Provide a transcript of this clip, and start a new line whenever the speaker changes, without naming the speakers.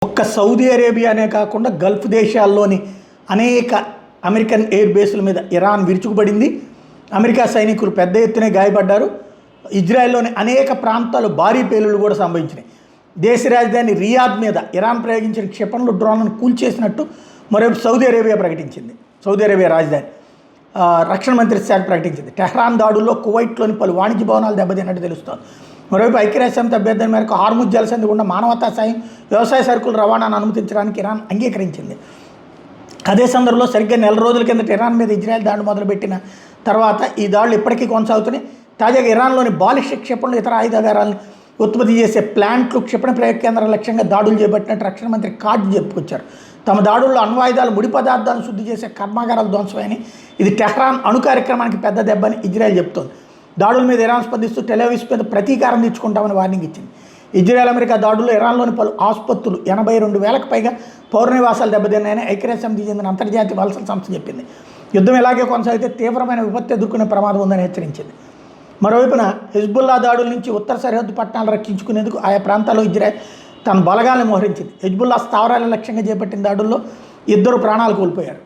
ఒక్క సౌదీ అరేబియానే కాకుండా గల్ఫ్ దేశాల్లోని అనేక అమెరికన్ ఎయిర్ బేస్ల మీద ఇరాన్ విరుచుకుపడింది. అమెరికా సైనికులు పెద్ద ఎత్తునే గాయపడ్డారు. ఇజ్రాయెల్లోని అనేక ప్రాంతాలు భారీ పేలుళ్లు కూడా సంభవించినాయి. దేశ రాజధాని రియాద్ మీద ఇరాన్ ప్రయోగించిన క్షిపణులు డ్రోన్లను కూల్చేసినట్టు మరోవైపు సౌదీ అరేబియా ప్రకటించింది. సౌదీ అరేబియా రాజధాని రక్షణ మంత్రి శాఖ ప్రకటించింది. టెహ్రాన్ దాడుల్లో కువైట్లోని పలు వాణిజ్య భవనాలు దెబ్బతిన్నట్టు తెలుస్తోంది. మరోవైపు ఐక్యరాజ్యసమితి అభ్యర్థన మేరకు హార్ముజ్ జలసంధి గుండా మానవతా సాయం, వ్యవసాయ సరుకుల రవాణాను అనుమతించడానికి ఇరాన్ అంగీకరించింది. అదే సందర్భంలో సరిగ్గా నెల రోజుల కిందట ఇరాన్ మీద ఇజ్రాయెల్ దాడులు మొదలుపెట్టిన తర్వాత ఈ దాడులు ఇప్పటికీ కొనసాగుతున్నాయి. తాజాగా ఇరాన్లోని బాలిస్టిక్ క్షిపణులు, ఇతర ఆయుధాగారాలను ఉత్పత్తి చేసే ప్లాంట్లు, క్షిపణి ప్రయోగ కేంద్రాల లక్ష్యంగా దాడులు చేపట్టినట్టు రక్షణ మంత్రి కాజ్ చెప్పుకొచ్చారు. తమ దాడుల్లో అణ్వాయుధాలు, ముడి పదార్థాలను శుద్ధి చేసే కర్మాగారాలు ధ్వంసమని, ఇది టెహ్రాన్ అణు కార్యక్రమానికి పెద్ద దెబ్బని ఇజ్రాయెల్ చెబుతోంది. దాడుల మీద ఇరాన్ స్పందిస్తూ టెల్-అవీవ్ మీద ప్రతీకారం తెచ్చుకుంటామని వార్నింగ్ ఇచ్చింది. ఇజ్రాయెల్ అమెరికా దాడుల్లో ఇరాన్లోని పలు ఆసుపత్రులు, 82,000కు పైగా పౌర నివాసాలు దెబ్బతిన్నాయని ఐక్యరాజ్యసమితికి చెందిన అంతర్జాతీయ వలసల సంస్థ చెప్పింది. యుద్ధం ఇలాగే కొనసాగితే తీవ్రమైన విపత్తు ఎదుర్కొనే ప్రమాదం ఉందని హెచ్చరించింది. మరోవైపున హిజ్బుల్లా దాడుల నుంచి ఉత్తర సరిహద్దు పట్టణాలు రక్షించుకునేందుకు ఆయా ప్రాంతాల్లో ఇజ్రాయెల్ తన బలగాలను మోహరించింది. హిజ్బుల్లా స్థావరాలను లక్ష్యంగా చేపట్టిన దాడుల్లో 2 ప్రాణాలు కోల్పోయారు.